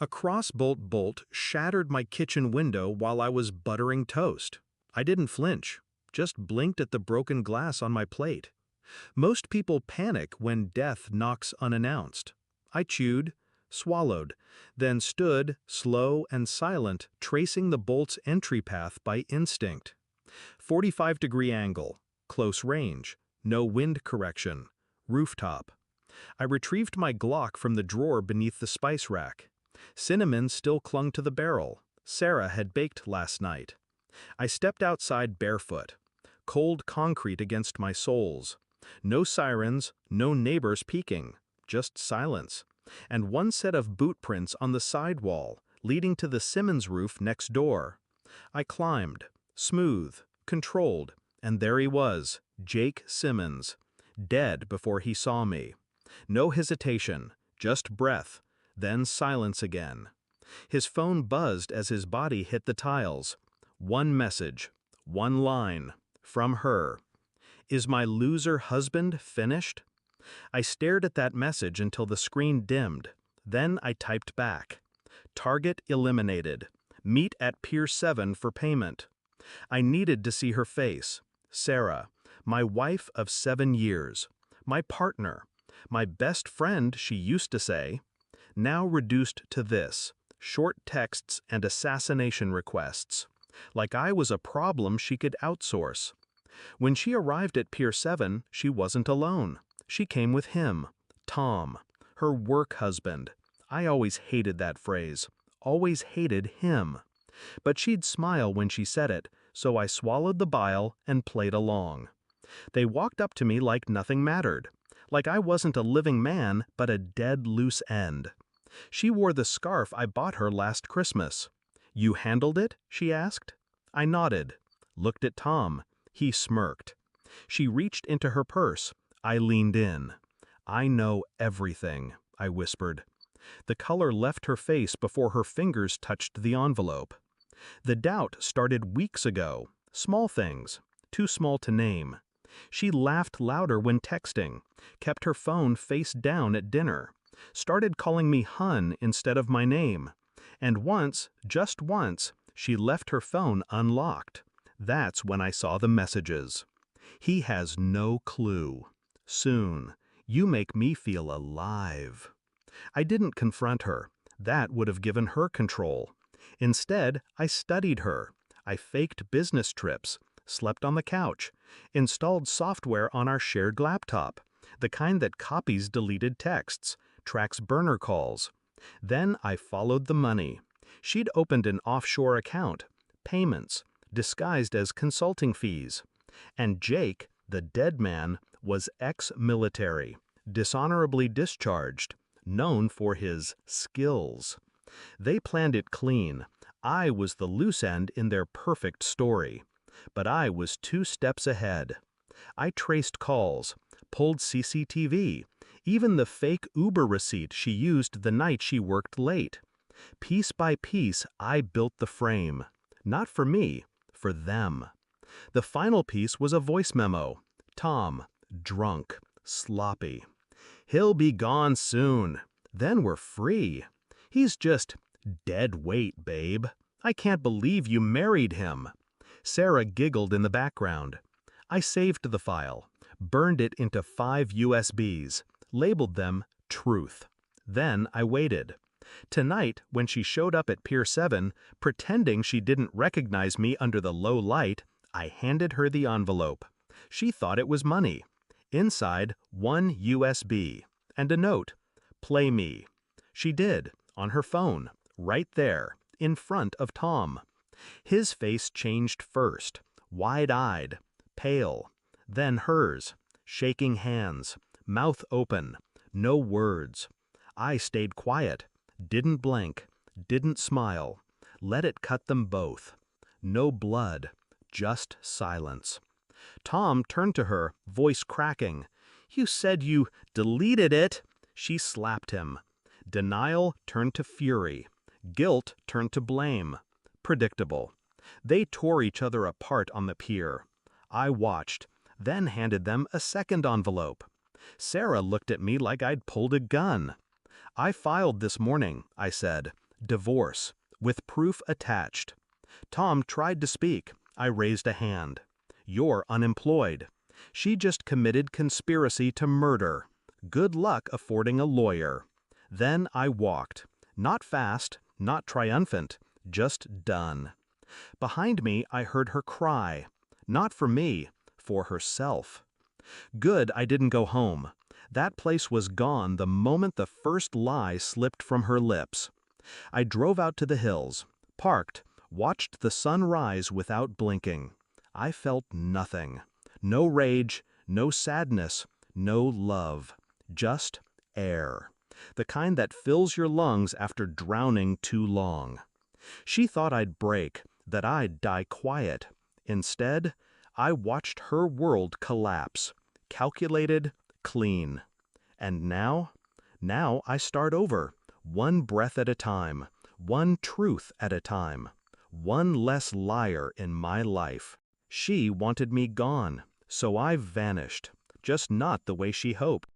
A crossbow bolt shattered my kitchen window while I was buttering toast. I didn't flinch, just blinked at the broken glass on my plate. Most people panic when death knocks unannounced. I chewed, swallowed, then stood, slow and silent, tracing the bolt's entry path by instinct. 45-degree angle, close range, no wind correction, rooftop. I retrieved my Glock from the drawer beneath the spice rack. Cinnamon still clung to the barrel. Sarah had baked last night. I stepped outside barefoot. Cold concrete against my soles. No sirens, no neighbors peeking, just silence. And one set of boot prints on the sidewall, leading to the Simmons roof next door. I climbed, smooth, controlled, and there he was, Jake Simmons, dead before he saw me. No hesitation, just breath, then silence again. His phone buzzed as his body hit the tiles. One message, one line, from her. "Is my loser husband finished?" I stared at that message until the screen dimmed. Then I typed back. "Target eliminated. Meet at Pier 7 for payment." I needed to see her face. Sarah, my wife of 7 years. My partner. My best friend, she used to say. Now reduced to this, short texts and assassination requests. Like I was a problem she could outsource. When she arrived at Pier 7, she wasn't alone. She came with him, Tom, her work husband. I always hated that phrase, always hated him. But she'd smile when she said it, so I swallowed the bile and played along. They walked up to me like nothing mattered, like I wasn't a living man but a dead loose end. She wore the scarf I bought her last Christmas. "You handled it?" she asked. I nodded, looked at Tom. He smirked. She reached into her purse. I leaned in. "I know everything," I whispered. The color left her face before her fingers touched the envelope. The doubt started weeks ago. Small things, too small to name. She laughed louder when texting, kept her phone face down at dinner, started calling me hun instead of my name. And once, just once, she left her phone unlocked. That's when I saw the messages. "He has no clue. Soon. You make me feel alive." I didn't confront her. That would have given her control. Instead, I studied her. I faked business trips, slept on the couch, installed software on our shared laptop, the kind that copies deleted texts, tracks burner calls. Then I followed the money. She'd opened an offshore account, payments, disguised as consulting fees. And Jake, the dead man, was ex-military, dishonorably discharged, known for his skills. They planned it clean. I was the loose end in their perfect story. But I was 2 steps ahead. I traced calls, pulled CCTV, even the fake Uber receipt she used the night she worked late. Piece by piece, I built the frame. Not for me, for them. The final piece was a voice memo. Tom, drunk, sloppy. "He'll be gone soon. Then we're free. He's just dead weight, babe. I can't believe you married him." Sarah giggled in the background. I saved the file, burned it into 5 USBs, labeled them Truth. Then I waited. Tonight, when she showed up at Pier 7, pretending she didn't recognize me under the low light, I handed her the envelope. She thought it was money. Inside, 1 USB, and a note. "Play me." She did, on her phone, right there, in front of Tom. His face changed first, wide-eyed, pale, then hers, shaking hands, mouth open, no words. I stayed quiet, didn't blink, didn't smile, let it cut them both. No blood, just silence. Tom turned to her, voice cracking. "You said you deleted it." She slapped him. Denial turned to fury. Guilt turned to blame. Predictable. They tore each other apart on the pier. I watched, then handed them a second envelope. Sarah looked at me like I'd pulled a gun. "I filed this morning," I said. Divorce, with proof attached. Tom tried to speak. I raised a hand. You're unemployed. She just committed conspiracy to murder. Good luck affording a lawyer. Then I walked. Not fast, not triumphant, just done. Behind me, I heard her cry. Not for me, for herself. Good I didn't go home. That place was gone the moment the first lie slipped from her lips. I drove out to the hills, parked, watched the sun rise without blinking. I felt nothing. No rage, no sadness, no love. Just air. The kind that fills your lungs after drowning too long. She thought I'd break, that I'd die quiet. Instead, I watched her world collapse. Calculated, clean. And now? Now I start over, one breath at a time, one truth at a time, one less liar in my life. She wanted me gone, so I vanished, just not the way she hoped.